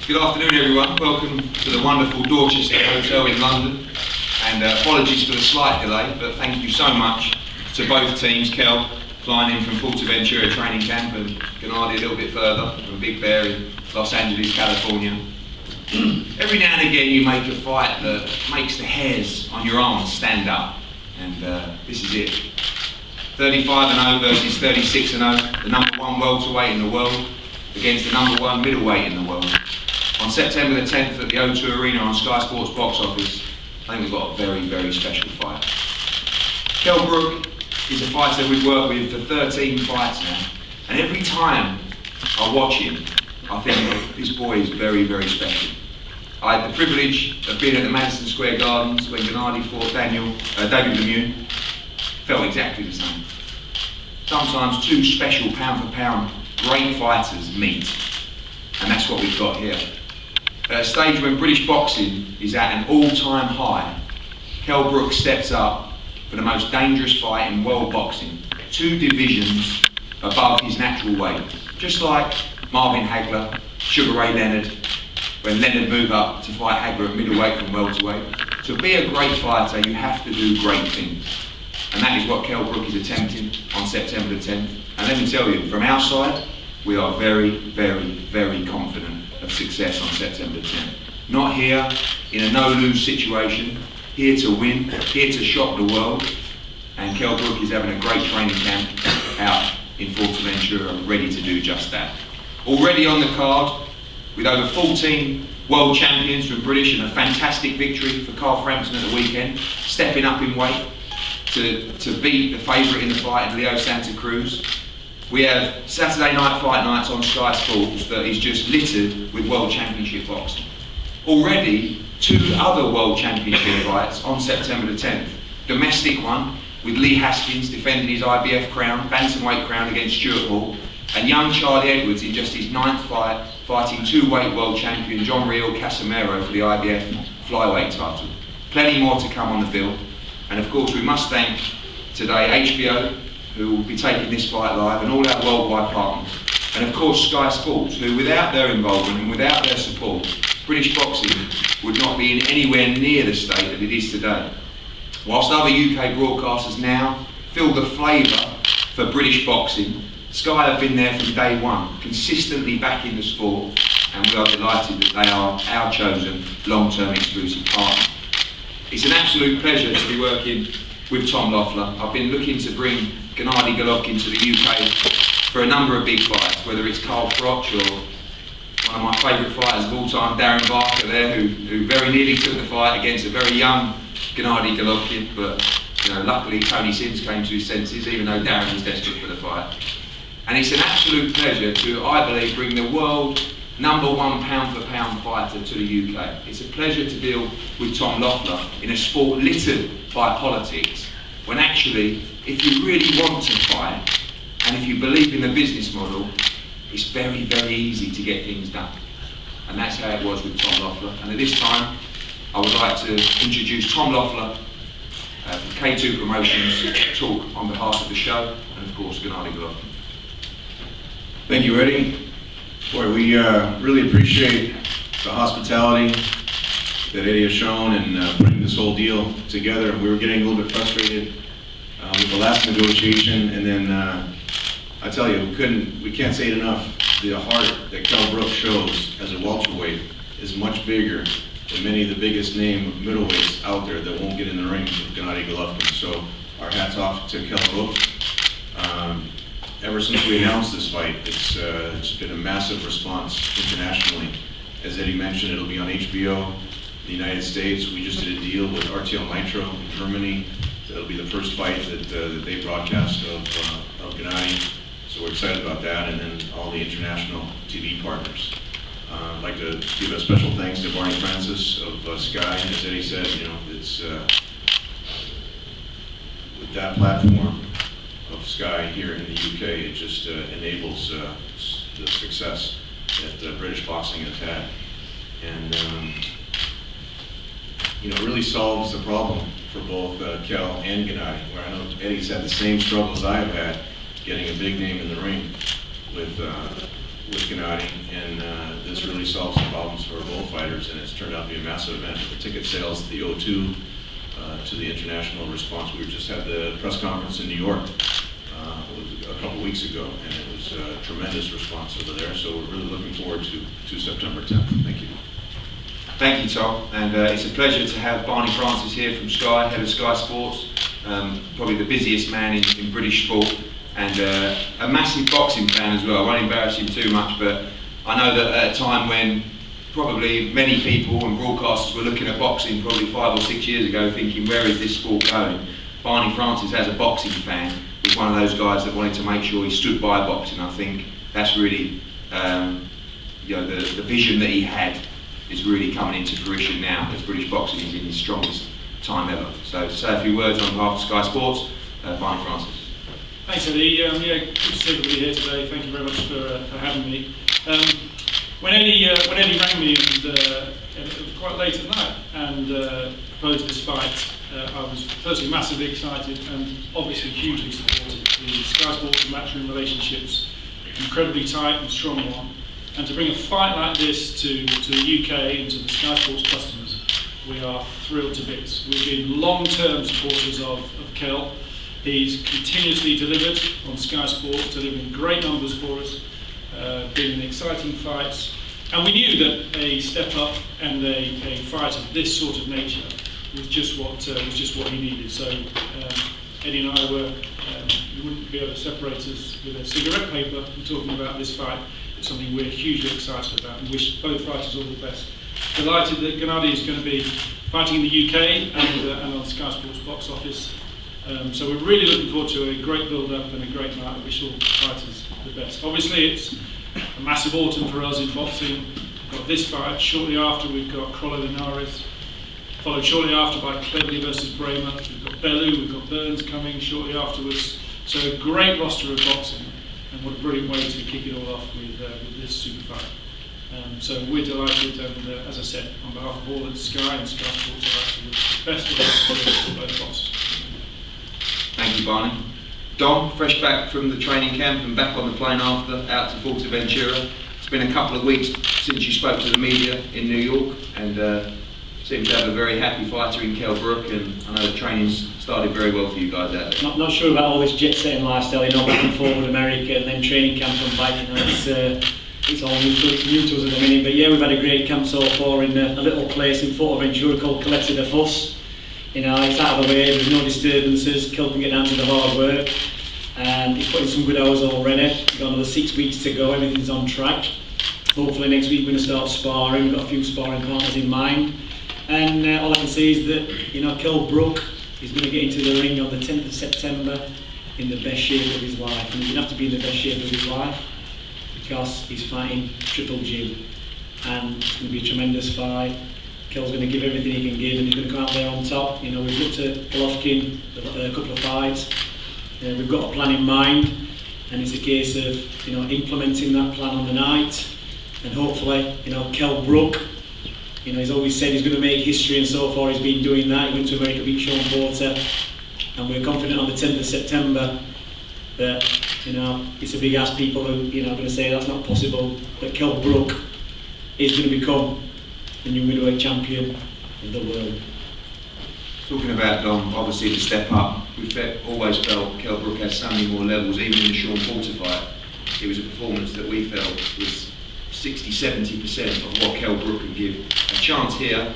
Good afternoon, everyone. Welcome to the wonderful Dorchester Hotel in London. And apologies for the slight delay, but thank you so much to both teams. Kel flying in from Fuerteventura training camp, and Gennady a little bit further from Big Bear in Los Angeles, California. Every now and again you make a fight that makes the hairs on your arms stand up, and this is it. 35-0 versus 36-0, the number one welterweight in the world against the number one middleweight in the world. On September the 10th at the O2 Arena on Sky Sports box office, I think we've got a very, very special fight. KELL BROOK is a fighter we've worked with for 13 fights now, and every time I watch him, I think this boy is very, very special. I had the privilege of being at the Madison Square Gardens when Gennady fought David Lemieux. Felt exactly the same. Sometimes two special pound-for-pound great fighters meet, and that's what we've got here. At a stage when British boxing is at an all-time high, KELL BROOK steps up for the most dangerous fight in world boxing, 2 divisions above his natural weight. Just like Marvin Hagler, Sugar Ray Leonard, when Leonard moved up to fight Hagler at middleweight from welterweight. To be a great fighter, you have to do great things. And that is what KELL BROOK is attempting on September the 10th. And let me tell you, from our side, we are very, very, very confident of success on September 10th. Not here in a no-lose situation, here to win, here to shock the world. And KELL BROOK is having a great training camp out in Fuerteventura, ready to do just that. Already on the card, with over 14 world champions from British and a fantastic victory for Carl Frampton at the weekend, stepping up in weight to beat the favourite in the fight, Leo Santa Cruz. We have Saturday night fight nights on Sky Sports that is just littered with World Championship boxing. Already 2 other World Championship fights on September the 10th. Domestic one with Lee Haskins defending his IBF crown, bantamweight crown against Stuart Hall, and young Charlie Edwards in just his 9th fight fighting 2-weight world champion John Riel Casimero for the IBF flyweight title. Plenty more to come on the bill, and of course we must thank today HBO, who will be taking this fight live, and all our worldwide partners. And of course Sky Sports, who without their involvement and without their support, British boxing would not be in anywhere near the state that it is today. Whilst other UK broadcasters now feel the flavour for British boxing, Sky have been there from day one, consistently backing the sport, and we are delighted that they are our chosen long-term exclusive partner. It's an absolute pleasure to be working with Tom Loeffler. I've been looking to bring GENNADY GOLOVKIN to the UK for a number of big fights, whether it's Carl Froch or one of my favourite fighters of all time, Darren Barker there, who very nearly took the fight against a very young GENNADY GOLOVKIN, but luckily Tony Sims came to his senses, even though Darren was desperate for the fight. And it's an absolute pleasure to, I believe, bring the world number one pound-for-pound fighter to the UK. It's a pleasure to deal with Tom Loeffler in a sport littered by politics, when actually, if you really want to fight, and if you believe in the business model, it's very, very easy to get things done. And that's how it was with Tom Loeffler. And at this time, I would like to introduce Tom Loeffler from K2 Promotions to talk on behalf of the show, and of course, GENNADY GOLOVKIN. Thank you, Eddie. Boy, we really appreciate the hospitality that Eddie has shown in putting this whole deal together. We were getting a little bit frustrated with the last negotiation, and then I tell you, we can't say it enough. The heart that KELL BROOK shows as a welterweight is much bigger than many of the biggest name middleweights out there that won't get in the ring with GENNADY GOLOVKIN. So our hats off to KELL BROOK. Ever since we announced this fight, it's been a massive response internationally. As Eddie mentioned, it'll be on HBO in the United States. We just did a deal with RTL Nitro in Germany. That'll be the first fight that they broadcast of Gennady. So we're excited about that, and then all the international TV partners. I'd like to give a special thanks to Barney Francis of Sky. As Eddie said, it's with that platform of Sky here in the UK, it just enables the success that British boxing has had, and it really solves the problem for both Kel and Gennady. Where I know Eddie's had the same struggles I have had getting a big name in the ring with with Gennady, and this really solves some problems for both fighters, and it's turned out to be a massive event. The ticket sales, the O2 to the international response. We just had the press conference in New York it was a couple weeks ago, and it was a tremendous response over there, so we're really looking forward to September 10th. Thank you. Thank you, Tom, and it's a pleasure to have Barney Francis here from Sky, head of Sky Sports, probably the busiest man in British sport, and a massive boxing fan as well. I won't embarrass him too much, but I know that at a time when probably many people and broadcasters were looking at boxing probably 5 or 6 years ago thinking, where is this sport going? Barney Francis, as a boxing fan, was one of those guys that wanted to make sure he stood by boxing. I think that's really, the vision that he had is really coming into fruition now as British boxing is in its strongest time ever. So to say a few words on behalf of Sky Sports, Barney Francis. Thanks, Eddie. Good to see everybody here today. Thank you very much for having me. When Eddie rang me, and it was quite late at night, and proposed this fight, I was firstly massively excited and obviously hugely supportive. The Sky Sports and Matchroom relationship's incredibly tight and strong one, and to bring a fight like this to the UK and to the Sky Sports customers, we are thrilled to bits. We've been long-term supporters of Kell. He's continuously delivered on Sky Sports, delivering great numbers for us, been in exciting fights, and we knew that a step up and a fight of this sort of nature was just what he needed. So Eddie and I were, you wouldn't be able to separate us with a cigarette paper in talking about this fight. It's something we're hugely excited about and wish both fighters all the best. Delighted that Gennady is going to be fighting in the UK and on Sky Sports box office. So we're really looking forward to a great build-up and a great night. I wish all fighters the best. Obviously, it's a massive autumn for us in boxing. We've got this fight. Shortly after, we've got Crollo Linares. Followed shortly after by Cleverly versus Bramer. We've got Bellew, we've got Burns coming shortly afterwards. So a great roster of boxing, and what a brilliant way to kick it all off with this super fight. So we're delighted, and as I said, on behalf of all at Sky and Sky Sports, I'd like to wish the best of luck for both boxers. Thank you, Barney. Dom, fresh back from the training camp and back on the plane after, out to Fuerteventura. It's been a couple of weeks since you spoke to the media in New York, and seem to have a very happy fighter in KELL BROOK, and I know the training's started very well for you guys out there. Not sure about all this jet-setting lifestyle, back and forth with America and then training camp and back, it's all new to us at the minute. But yeah, we've had a great camp so far in a little place in Fuerteventura called Caleta de Fos. It's out of the way, there's no disturbances, Kell can get down to the hard work, and he's put in some good hours already. We've got another 6 weeks to go, everything's on track. Hopefully next week we're going to start sparring, we've got a few sparring partners in mind. And all I can say is that, KELL BROOK is going to get into the ring on the 10th of September in the best shape of his life. And he's going to have to be in the best shape of his life because he's fighting Triple G. And it's going to be a tremendous fight. Kell's going to give everything he can give, and he's going to come out there on top. We've looked at Golovkin a couple of fights. We've got a plan in mind, and it's a case of implementing that plan on the night. And hopefully, KELL BROOK, he's always said he's going to make history, and so far he's been doing that. He went to America, beat Sean Porter, and we're confident on the 10th of September that it's a big ask. People who are going to say that's not possible, that KELL BROOK is going to become the new middleweight champion of the world. Talking about Dom, obviously the step up, we've always felt KELL BROOK has so many more levels. Even in the Sean Porter fight, it was a performance that we felt was 60-70% of what KELL BROOK can give. A chance here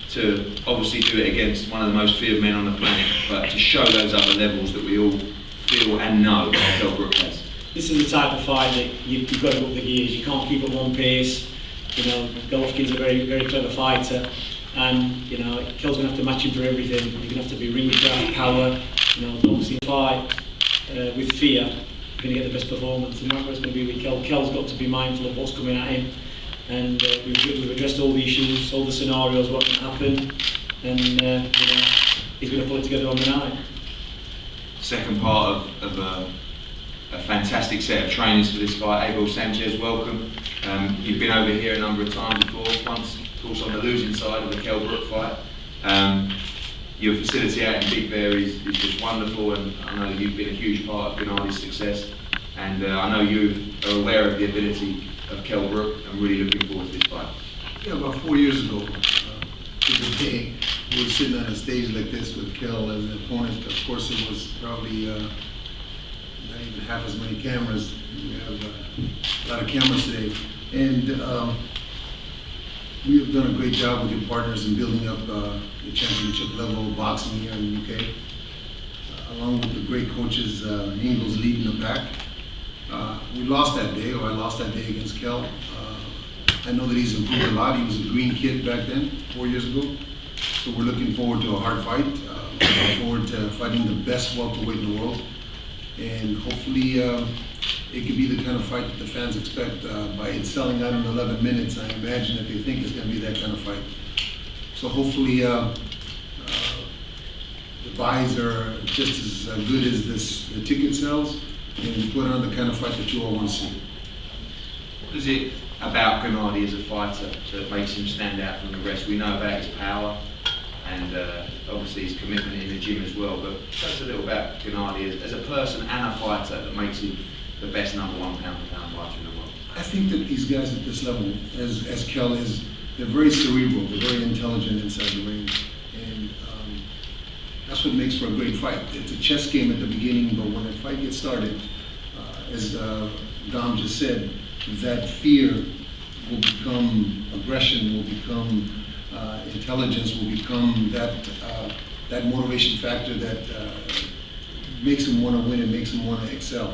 to obviously do it against one of the most feared men on the planet, but to show those other levels that we all feel and know KELL BROOK has. This is the type of fight that you've got to up the gears. You can't keep at one pace. Golovkin's a very, very clever fighter, and Kell's going to have to match him for everything. You're going to have to be ring craft, power. Obviously fight with fear. You're going to get the best performance, and that's what it's going to be with Kell. Kell's got to be mindful of what's coming at him, and we've addressed all the issues, all the scenarios, what can happen, and he's going to pull it together on the night. Second part of a fantastic set of trainers for this fight. Abel Sanchez, welcome. You've been over here a number of times before, once of course on the losing side of the KELL BROOK fight. Your facility out in Big Bear is just wonderful, and I know you've been a huge part of Gennady's success. and I know you are aware of the ability of Kell Brook. I'm really looking forward to this fight. Yeah, about 4 years ago, to the day, we were sitting on a stage like this with Kell as an opponent. Of course, it was probably not even half as many cameras. We have a lot of cameras today. And we have done a great job with your partners in building up the championship level boxing here in the UK. Along with the great coaches, Ingles leading the pack. We lost that day, or I lost that day against Kell. I know that he's improved a lot. He was a green kid back then, 4 years ago. So we're looking forward to a hard fight. Looking forward to fighting the best welterweight in the world. And hopefully it could be the kind of fight that the fans expect. By it selling out in 11 minutes, I imagine that they think it's going to be that kind of fight. So hopefully the buys are just as good as the ticket sales, and we put on the kind of fight that you all want to see. What is it about Gennady as a fighter that makes him stand out from the rest? We know about his power and obviously his commitment in the gym as well, but tell us a little about Gennady as a person and a fighter that makes him the best #1 pound-for-pound fighter in the world. I think that these guys at this level, as Kell is, they're very cerebral, they're very intelligent inside the ring, and that's what makes for a great fight. It's a chess game at the beginning, but when the fight gets started, as Dom just said, that fear will become aggression, will become intelligence, will become that motivation factor that makes him want to win and makes him want to excel.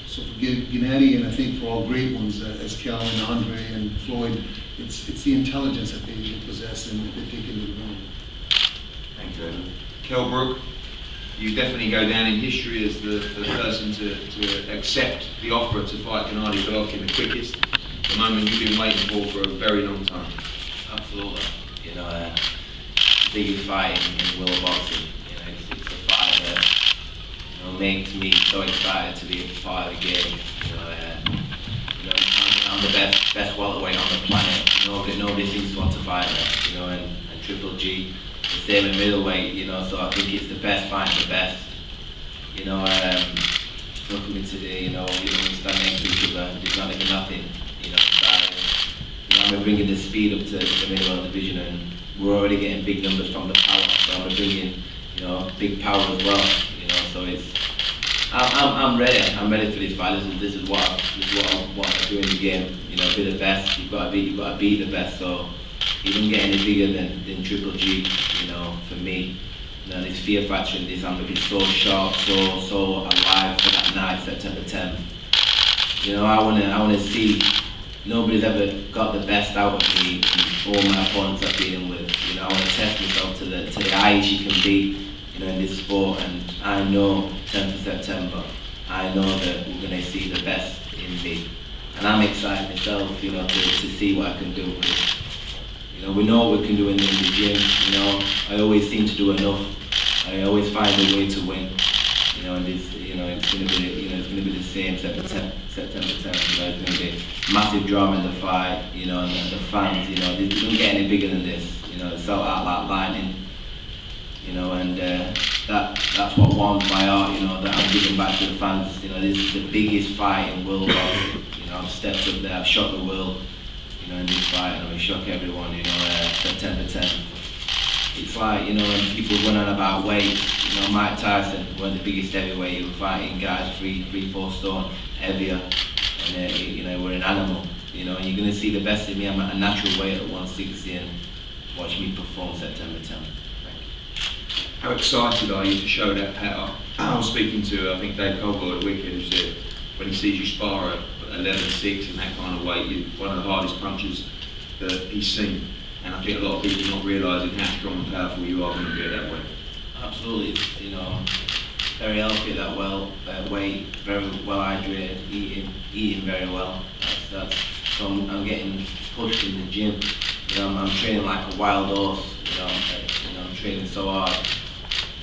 So for Gennady, and I think for all great ones, as Kell and Andre and Floyd, it's the intelligence that they possess and that they take into the room. Thank you, Evan. Kell Brook, you definitely go down in history as the person to accept the offer to fight Gennady Golovkin the quickest, the moment you've been waiting for a very long time. Absolutely. You know, biggest fight in world boxing. You know, it's a fight that makes me so excited to be a part of the game. You know, I'm the best welterweight on the planet. Nobody seems to want to fight me. You know, and Triple G, the same in middleweight. You know, so I think it's the best fighting the best. You know, so coming today, we stand next to each other. There's not even nothing. You know, I'm bringing the speed up to the middleweight division, and we're already getting big numbers from the power. So I'm bringing, big power as well. So I'm ready. I'm ready for this fight. This is what I do in the game. Be the best. You've got to be the best. So even getting it bigger than Triple G, for me, this fear factor in this, I'm gonna be so sharp, so alive for that night, September 10th. I wanna see. Nobody's ever got the best out of me and all my opponents I'm dealing with. I want to test myself to the highest you can be, in this sport. And I know 10th of September, I know that we're going to see the best in me. And I'm excited myself, to see what I can do. We know what we can do in the gym. I always seem to do enough. I always find a way to win. And it's going to be the same September 10th. It's going to be massive drama in the fight. And the fans. They don't get any bigger than this. It's out like lightning. And that's what warms my heart. That I'm giving back to the fans. This is the biggest fight in world boxing. I've stepped up there. I've shocked the world. In this fight, and I'm gonna shock everyone. September 10th. It's like, when people run on about weight, Mike Tyson, one of the biggest heavyweight, he was fighting guys 3-4 stone heavier, and we're an animal, and you're going to see the best of me. I'm at a natural weight at 160, and watch me perform September 10th. Thank you. How excited are you to show that power? I was speaking to, I think, Dave Colville at the weekend, who said when he sees you spar at 11-6 and that kind of weight, you're one of the hardest punchers that he's seen. And I think a lot of people are not realising how strong and powerful you are when you get that weight. Absolutely, very healthy at that weight, very well hydrated, eating very well. So I'm getting pushed in the gym. I'm training like a wild horse. I'm training so hard,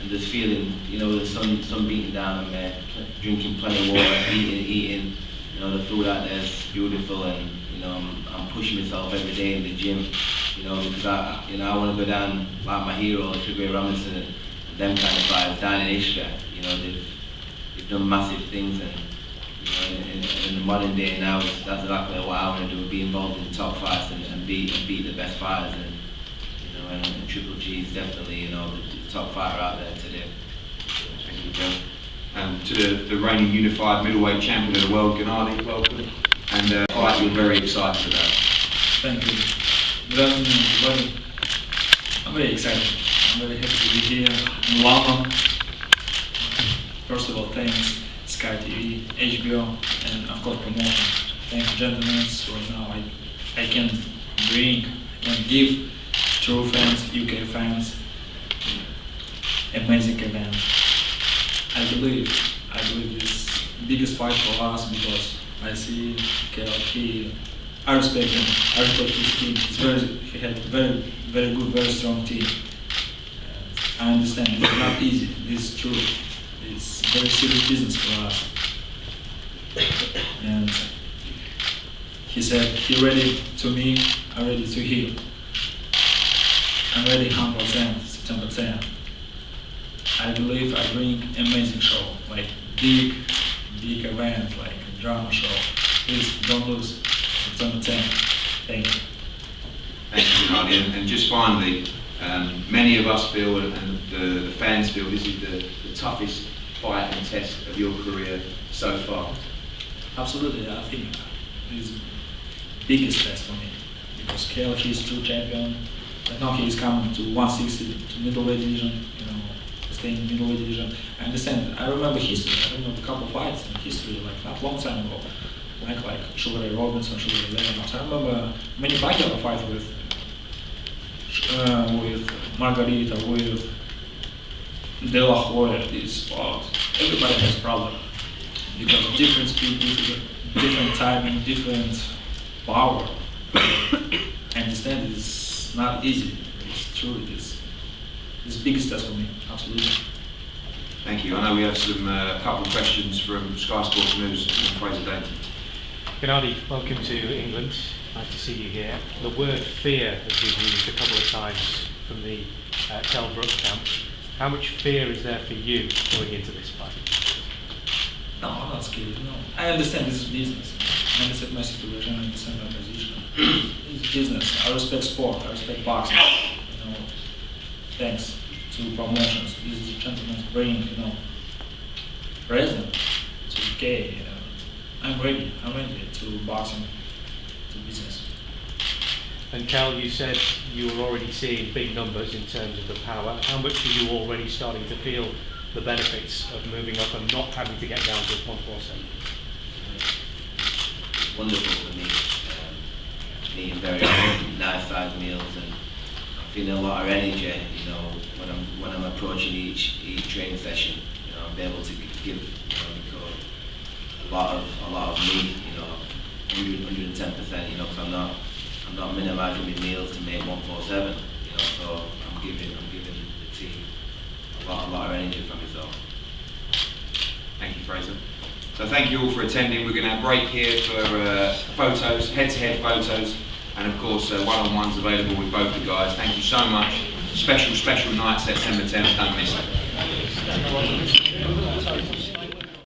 and just feeling, the sun beating down on me, drinking plenty of water, eating. The food out there is beautiful, and I'm pushing myself every day in the gym. Because I want to go down like my heroes, Sugar Robinson, and them kind of guys down in Ishka. They've done massive things, and in the modern day now, that's exactly what I want to do, be involved in the top fights and beat the best fighters. And Triple G is definitely, the top fighter out there today. Thank you, Kel. To the reigning unified middleweight champion of the world, Gennady, welcome. And a fight you're very excited about. Thank you. Good afternoon, everybody. I'm very excited. I'm very happy to be here in London. First of all, thanks Sky TV, HBO, and of course promotion. Thank you, gentlemen. So now I can give true fans, UK fans, amazing event. I believe this biggest fight for us because I see KL. I respect him. I respect his team. He had very good, very strong team. I understand it's not easy. This is true. It's very serious business for us. And he said he ready to me. I'm ready to heal. I'm ready 100% September 10th. I believe I bring amazing show, like big event, like a drama show. Please don't lose September 10th. Thank you. Thank you, Gennady. And just finally, many of us feel, and the fans feel, this is the toughest fight and test of your career so far. Absolutely, I think it's biggest test for me because KL, he's true champion. Right now he is coming to 160 to middleweight division, staying in middleweight division. I understand. I remember history. I remember a couple of fights in history, like not long time ago, like Sugar Ray Robinson, Sugar Ray Leonard. I remember many backyard fights with Margarita, with De La Hoya. Everybody has problem because different speed, different timing, different power. I understand it's not easy. It's true. It's the biggest test for me. Absolutely. Thank you. I know we have a couple of questions from Sky Sports News and Fraser Dainton. Gennady, welcome to England. Nice to see you here. The word fear has been used a couple of times from the KELL BROOK camp. How much fear is there for you going into this fight? No, I'm not scared. No, I understand this is business. I understand my situation. I understand my position. It's business. I respect sport. I respect boxing. Thanks to promotions, these gentlemen bring, present to UK. I'm ready to boxing, to business. And Kel, you said you were already seeing big numbers in terms of the power. How much are you already starting to feel the benefits of moving up and not having to get down to 147? Wonderful for me. Eating very nice sized meals and feeling a lot of energy, when I'm approaching each training session. I'll be able to give a lot of me, 110%, because I'm not minimizing my meals to make 147, so I'm giving the team a lot of energy from myself. Thank you, Fraser. So thank you all for attending. We're going to have a break here for photos, head-to-head photos, and of course one-on-ones available with both the guys. Thank you so much. Special night, September 10th. Don't miss it.